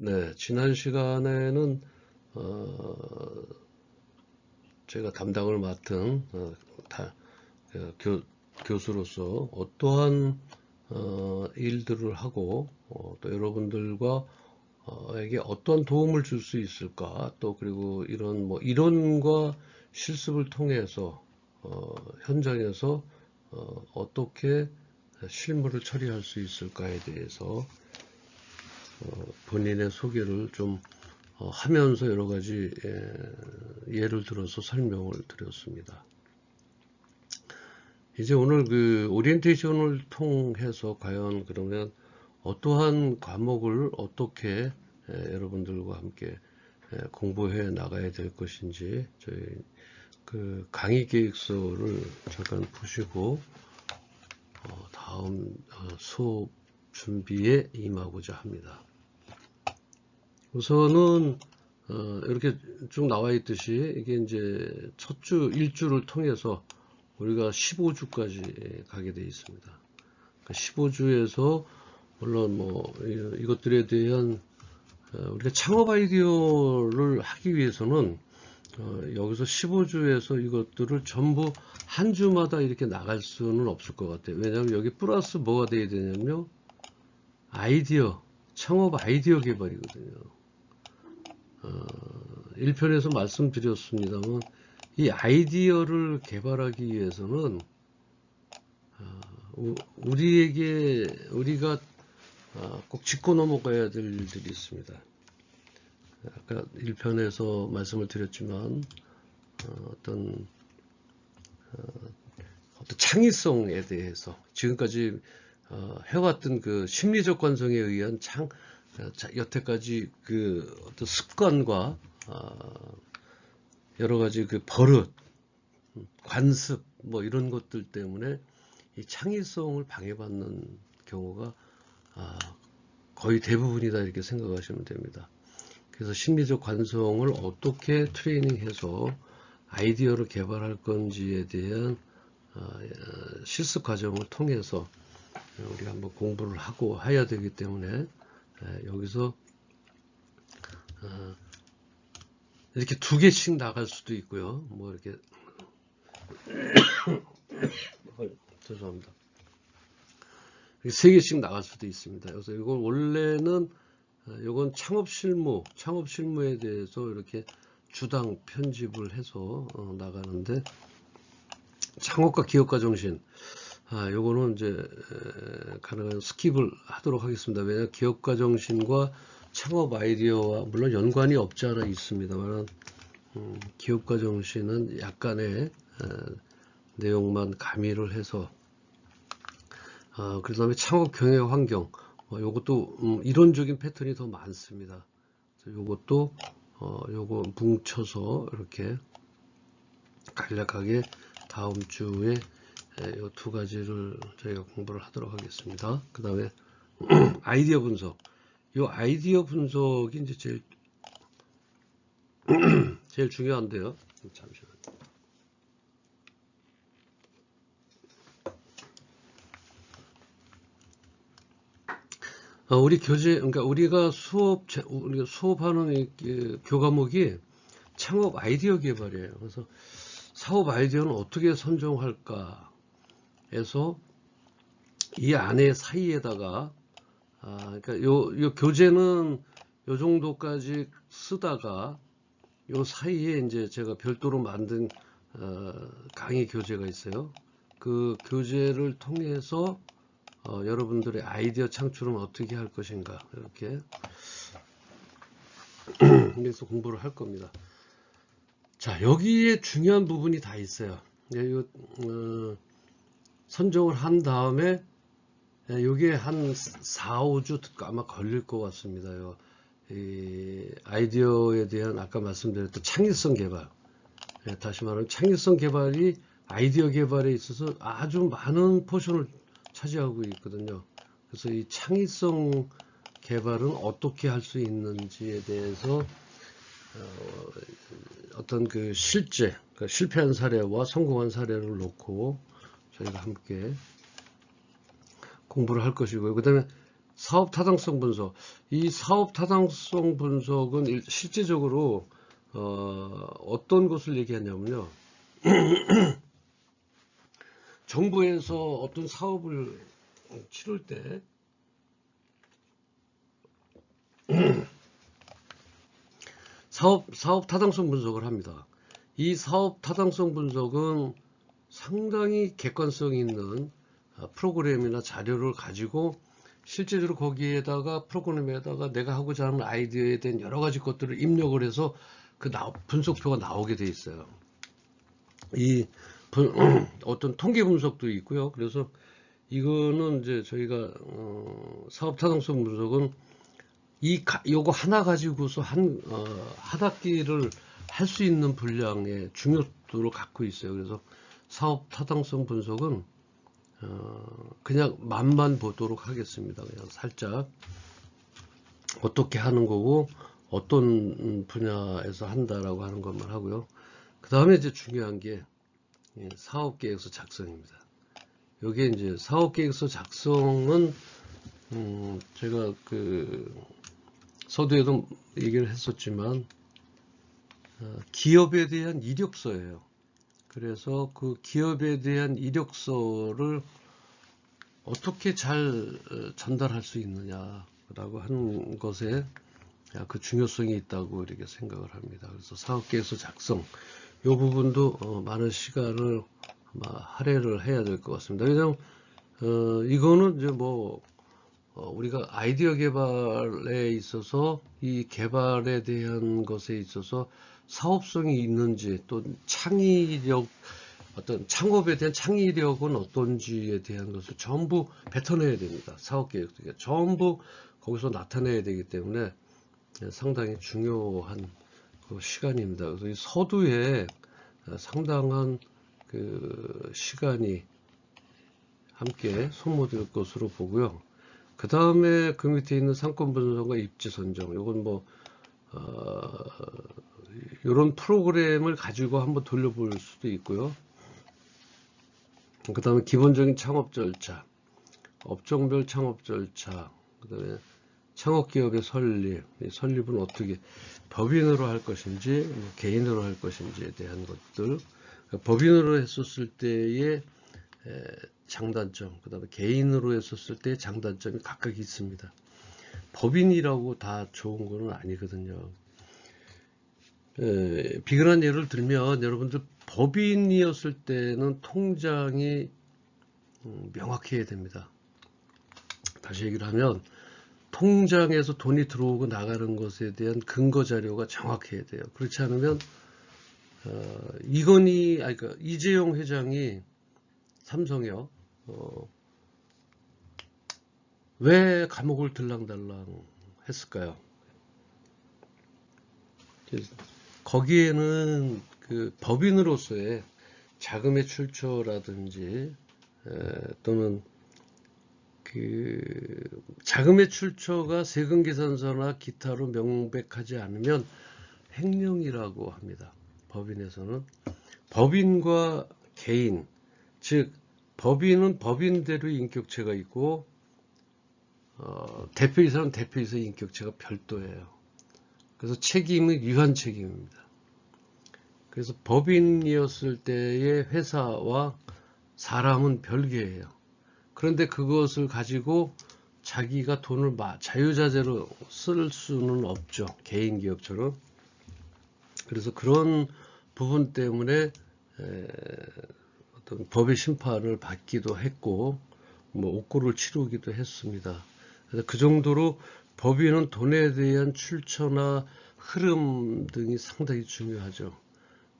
네, 지난 시간에는 제가 담당을 맡은 교수로서 어떠한 일들을 하고 또 여러분들과 에게 어떤 도움을 줄 수 있을까, 또 그리고 이런 뭐 이론과 실습을 통해서 현장에서 어떻게 실무를 처리할 수 있을까에 대해서 본인의 소개를 좀 하면서 여러 가지 예를 들어서 설명을 드렸습니다. 이제 오늘 그 오리엔테이션을 통해서 과연 그러면 어떠한 과목을 어떻게 여러분들과 함께 공부해 나가야 될 것인지 저희 그 강의 계획서를 잠깐 보시고 다음 수업 준비에 임하고자 합니다. 우선은 이렇게 쭉 나와 있듯이 이게 이제 첫 주 1주를 통해서 우리가 15주까지 가게 되어 있습니다. 그러니까 15주에서 물론 뭐 이것들에 대한 우리가 창업 아이디어를 하기 위해서는 여기서 15주에서 이것들을 전부 한 주마다 이렇게 나갈 수는 없을 것 같아요. 왜냐하면 여기 플러스 뭐가 돼야 되냐면요, 아이디어, 창업 아이디어 개발이거든요. 1편에서 말씀드렸습니다만 이 아이디어를 개발하기 위해서는 우리가 꼭 짚고 넘어가야 될 일들이 있습니다. 아까 1편에서 말씀을 드렸지만 어떤 창의성에 대해서 지금까지 해왔던 그 심리적 관성에 의한 여태까지 그 어떤 습관과 여러 가지 그 버릇, 관습 뭐 이런 것들 때문에 이 창의성을 방해받는 경우가 거의 대부분이다 이렇게 생각하시면 됩니다. 그래서 심리적 관성을 어떻게 트레이닝해서 아이디어를 개발할 건지에 대한 실습 과정을 통해서 우리가 한번 공부를 하고 해야 되기 때문에 여기서 이렇게 2개씩 나갈 수도 있고요. 뭐 이렇게 죄송합니다. 3개씩 나갈 수도 있습니다. 그래서 이걸 원래는 이건 창업 실무에 대해서 이렇게 주당 편집을 해서 나가는데, 창업과 기업가 정신, 요거는 이제 가능한 스킵을 하도록 하겠습니다. 왜냐하면 기업가 정신과 창업 아이디어와 물론 연관이 없지 않아 있습니다만 기업가 정신은 약간의 내용만 가미를 해서 그 다음에 창업 경영 환경, 요것도 이론적인 패턴이 더 많습니다. 요것도 요거 뭉쳐서 이렇게 간략하게 다음 주에 이 2가지를 저희가 공부를 하도록 하겠습니다. 그 다음에 아이디어 분석. 이 아이디어 분석이 이제 제일 중요한데요. 잠시만요. 우리 그러니까 우리가 수업하는 이 교과목이 창업 아이디어 개발이에요. 그래서 사업 아이디어는 어떻게 선정할까 해서 이 안에 사이에다가 그러니까 요 교재는 요 정도까지 쓰다가 요 사이에 이제 제가 별도로 만든 강의 교재가 있어요. 그 교재를 통해서 여러분들의 아이디어 창출은 어떻게 할 것인가 이렇게 그래서 공부를 할 겁니다. 자, 여기에 중요한 부분이 다 있어요. 이거 선정을 한 다음에 이게 한 4, 5주 아마 걸릴 것 같습니다. 이 아이디어에 대한 아까 말씀드렸던 창의성 개발, 다시 말하면 창의성 개발이 아이디어 개발에 있어서 아주 많은 포션을 차지하고 있거든요. 그래서 이 창의성 개발은 어떻게 할 수 있는지에 대해서 어떤 그 실패한 사례와 성공한 사례를 놓고 저희가 함께 공부를 할 것이고요. 그 다음에 사업 타당성 분석. 이 사업 타당성 분석은 실제적으로 어떤 것을 얘기하냐면요. 정부에서 어떤 사업을 치를 때 사업 타당성 분석을 합니다. 이 사업 타당성 분석은 상당히 객관성 있는 프로그램이나 자료를 가지고 실제적으로 거기에다가 프로그램에다가 내가 하고자 하는 아이디어에 대한 여러 가지 것들을 입력을 해서 그 분석표가 나오게 돼 있어요. 이 어떤 통계 분석도 있고요. 그래서 이거는 이제 저희가 사업 타당성 분석은 요거 하나 가지고서 한 학기를 할 수 있는 분량의 중요도를 갖고 있어요. 그래서 사업 타당성 분석은 그냥 맛만 보도록 하겠습니다. 그냥 살짝 어떻게 하는 거고 어떤 분야에서 한다라고 하는 것만 하고요. 그 다음에 이제 중요한 게 사업계획서 작성입니다. 여기에 이제 사업계획서 작성은 제가 그 서두에도 얘기를 했었지만 기업에 대한 이력서예요. 그래서 그 기업에 대한 이력서를 어떻게 잘 전달할 수 있느냐라고 하는 것에 그 중요성이 있다고 이렇게 생각을 합니다. 그래서 사업계획서 작성 이 부분도 많은 시간을 아마 할애를 해야 될 것 같습니다. 왜냐하면 이거는 이제 뭐 우리가 아이디어 개발에 있어서 이 개발에 대한 것에 있어서 사업성이 있는지 또 창의력 어떤 창업에 대한 창의력은 어떤지에 대한 것을 전부 뱉어내야 됩니다. 사업계획 전부 거기서 나타내야 되기 때문에 상당히 중요한 그 시간입니다. 그래서 이 서두에 상당한 그 시간이 함께 소모될 것으로 보고요. 그 다음에 그 밑에 있는 상권 분석과 입지 선정. 이건 뭐 이런 프로그램을 가지고 한번 돌려볼 수도 있고요. 그 다음에 기본적인 창업 절차, 업종별 창업 절차, 그 다음에 창업기업의 설립, 이 설립은 어떻게 법인으로 할 것인지 개인으로 할 것인지에 대한 것들, 그러니까 법인으로 했었을 때의 장단점, 그 다음에 개인으로 했었을 때의 장단점이 각각 있습니다. 법인이라고 다 좋은 거는 아니거든요. 비근한 예를 들면 여러분들 법인이었을 때는 통장이 명확해야 됩니다. 다시 얘기를 하면 통장에서 돈이 들어오고 나가는 것에 대한 근거 자료가 정확해야 돼요. 그렇지 않으면 그러니까 이재용 회장이 삼성이요. 왜 감옥을 들랑달랑 했을까요? 거기에는 그 법인으로서의 자금의 출처라든지 또는 그 자금의 출처가 세금계산서나 기타로 명백하지 않으면 횡령이라고 합니다. 법인에서는 법인과 개인, 즉 법인은 법인대로 인격체가 있고 대표이사는 대표이사의 인격체가 별도예요. 그래서 책임은 유한 책임입니다. 그래서 법인이었을 때의 회사와 사람은 별개예요. 그런데 그것을 가지고 자기가 돈을 자유자재로 쓸 수는 없죠. 개인 기업처럼. 그래서 그런 부분 때문에 어떤 법의 심판을 받기도 했고 뭐 옥고를 치르기도 했습니다. 그래서 그 정도로 법인은 돈에 대한 출처나 흐름 등이 상당히 중요하죠.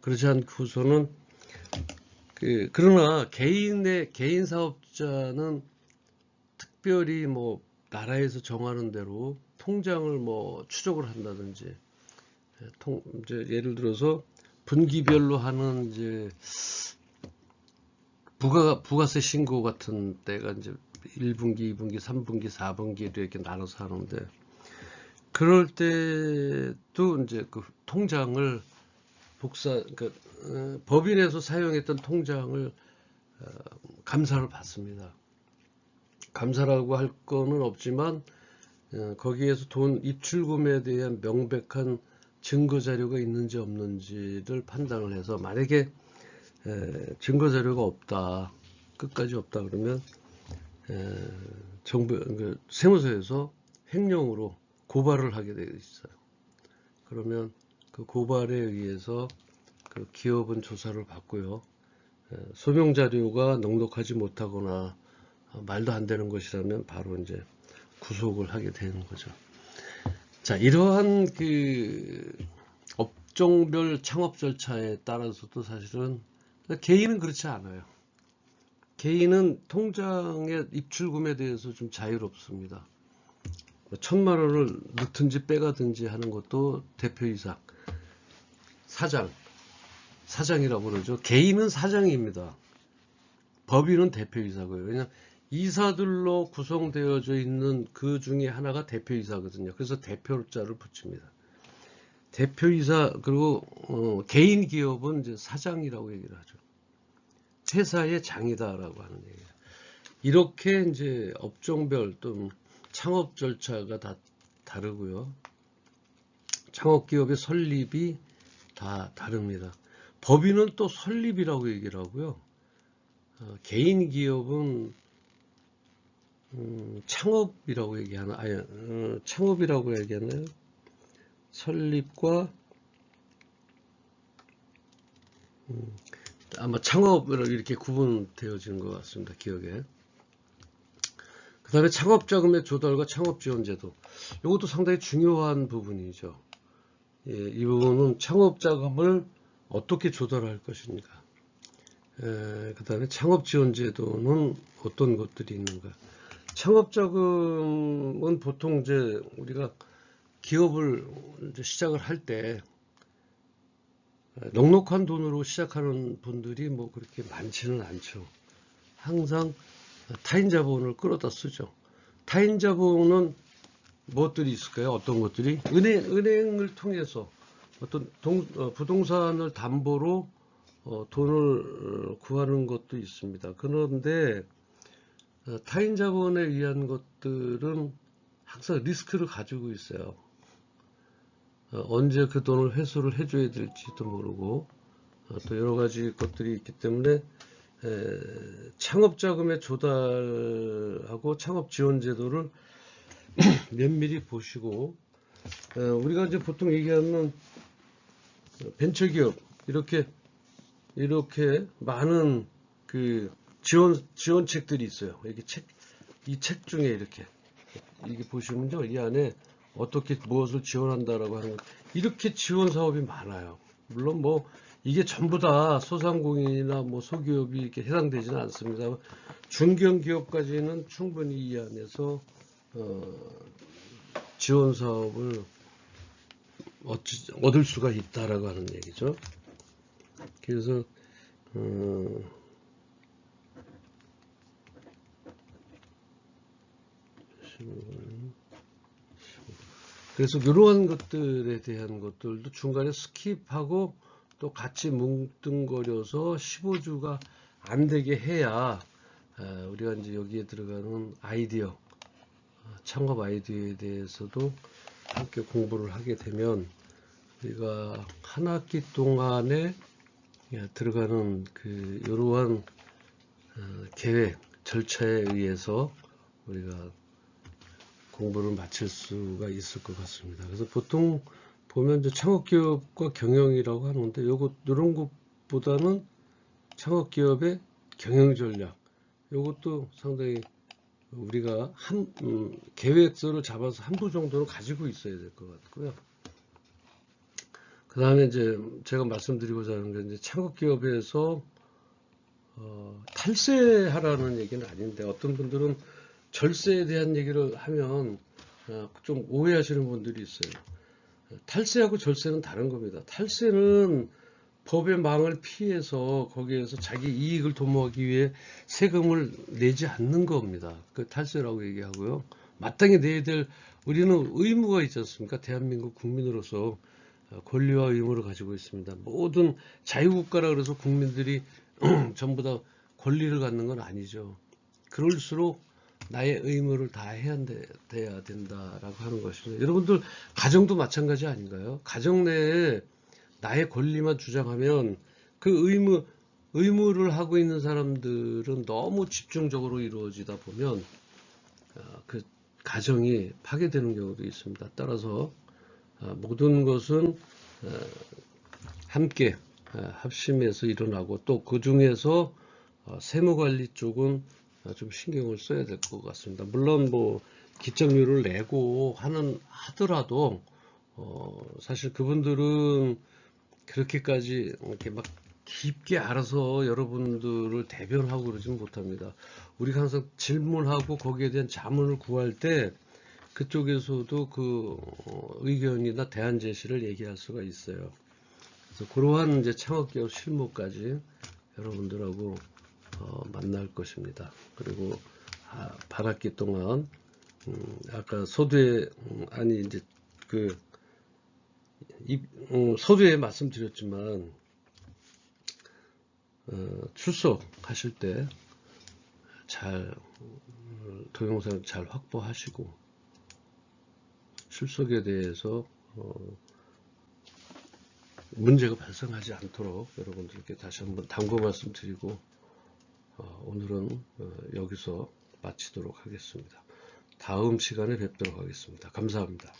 그렇지 않고서는 그러나 개인 사업자는 특별히 뭐 나라에서 정하는 대로 통장을 뭐 추적을 한다든지 이제 예를 들어서 분기별로 하는 이제 부가세 신고 같은 때가 이제 1분기, 2분기, 3분기, 4분기로 이렇게 나눠서 하는데 그럴 때도 이제 그 통장을 그러니까 법인에서 사용했던 통장을 감사를 받습니다. 감사라고 할 거는 없지만 거기에서 돈 입출금에 대한 명백한 증거 자료가 있는지 없는지를 판단을 해서 만약에 증거 자료가 없다, 끝까지 없다 그러면 정부 세무서에서 횡령으로 고발을 하게 되어 있어요. 그러면 그 고발에 의해서 그 기업은 조사를 받고요. 소명 자료가 넉넉하지 못하거나 말도 안 되는 것이라면 바로 이제 구속을 하게 되는 거죠. 자, 이러한 그 업종별 창업 절차에 따라서도 사실은 개인은 그렇지 않아요. 개인은 통장의 입출금에 대해서 좀 자유롭습니다. 1,000만 원을 넣든지 빼가든지 하는 것도 대표이사, 사장이라고 그러죠. 개인은 사장입니다. 법인은 대표이사고요. 왜냐하면 이사들로 구성되어져 있는 그 중에 하나가 대표이사거든요. 그래서 대표자를 붙입니다. 대표이사, 그리고 개인 기업은 이제 사장이라고 얘기를 하죠. 회사의 장이다라고 하는 얘기예요. 이렇게 이제 업종별 또 창업 절차가 다 다르고요. 창업 기업의 설립이 다 다릅니다. 법인은 또 설립이라고 얘기를 하고요. 개인 기업은 창업이라고 얘기하나? 창업이라고 얘기하나요? 설립과 아마 창업으로 이렇게 구분되어지는 것 같습니다. 기억에. 그 다음에 창업자금의 조달과 창업지원제도. 이것도 상당히 중요한 부분이죠. 예, 이 부분은 창업자금을 어떻게 조달할 것인가. 그 다음에 창업지원제도는 어떤 것들이 있는가. 창업자금은 보통 이제 우리가 기업을 이제 시작을 할 때 넉넉한 돈으로 시작하는 분들이 뭐 그렇게 많지는 않죠. 항상 타인 자본을 끌어다 쓰죠. 타인 자본은 무엇들이 있을까요? 어떤 것들이? 은행을 통해서 어떤 부동산을 담보로 돈을 구하는 것도 있습니다. 그런데 타인 자본에 의한 것들은 항상 리스크를 가지고 있어요. 언제 그 돈을 회수를 해줘야 될지도 모르고 또 여러 가지 것들이 있기 때문에 창업자금의 조달하고 창업지원제도를 면밀히 보시고, 우리가 이제 보통 얘기하는 벤처기업 이렇게 많은 그 지원책들이 있어요. 이 책 중에 이렇게 보시면요, 이 안에 어떻게 무엇을 지원한다라고 하는 것, 이렇게 지원 사업이 많아요. 물론 뭐 이게 전부 다 소상공인이나 뭐 소기업이 이렇게 해당되지는 않습니다. 중견기업까지는 충분히 이 안에서 지원 사업을 얻을 수가 있다라고 하는 얘기죠. 그래서 그래서 이러한 것들에 대한 것들도 중간에 스킵하고 또 같이 뭉뚱거려서 15주가 안 되게 해야 우리가 이제 여기에 들어가는 아이디어, 창업 아이디어에 대해서도 함께 공부를 하게 되면 우리가 한 학기 동안에 들어가는 그 이러한 계획, 절차에 의해서 우리가 공부를 마칠 수가 있을 것 같습니다. 그래서 보통 보면 이제 창업기업과 경영이라고 하는데 이런 것보다는 창업기업의 경영 전략, 이것도 상당히 우리가 계획서를 잡아서 한 부 정도는 가지고 있어야 될 것 같고요. 그 다음에 이제 제가 말씀드리고자 하는 게 이제 창업기업에서 탈세하라는 얘기는 아닌데, 어떤 분들은 절세에 대한 얘기를 하면 좀 오해하시는 분들이 있어요. 탈세하고 절세는 다른 겁니다. 탈세는 법의 망을 피해서 거기에서 자기 이익을 도모하기 위해 세금을 내지 않는 겁니다. 그 탈세라고 얘기하고요. 마땅히 내야 될, 우리는 의무가 있지 않습니까? 대한민국 국민으로서 권리와 의무를 가지고 있습니다. 모든 자유국가라 그래서 국민들이 전부 다 권리를 갖는 건 아니죠. 그럴수록 나의 의무를 돼야 된다라고 하는 것입니다. 여러분들 가정도 마찬가지 아닌가요? 가정 내에 나의 권리만 주장하면 그 의무를 하고 있는 사람들은 너무 집중적으로 이루어지다 보면 그 가정이 파괴되는 경우도 있습니다. 따라서 모든 것은 함께 합심해서 일어나고 또 그 중에서 세무관리 쪽은 좀 신경을 써야 될 것 같습니다. 물론 뭐 기점료를 내고 하더라도 사실 그분들은 그렇게까지 이렇게 막 깊게 알아서 여러분들을 대변하고 그러진 못합니다. 우리가 항상 질문하고 거기에 대한 자문을 구할 때 그쪽에서도 그 의견이나 대안 제시를 얘기할 수가 있어요. 그래서 그러한 이제 창업기업 실무까지 여러분들하고 만날 것입니다. 그리고 반학기 동안 아까 서두에 아니 이제 그 서두에 말씀드렸지만 출석하실 때 잘 동영상 잘 확보하시고 출석에 대해서 문제가 발생하지 않도록 여러분들께 다시 한번 당부 말씀드리고 오늘은 여기서 마치도록 하겠습니다. 다음 시간에 뵙도록 하겠습니다. 감사합니다.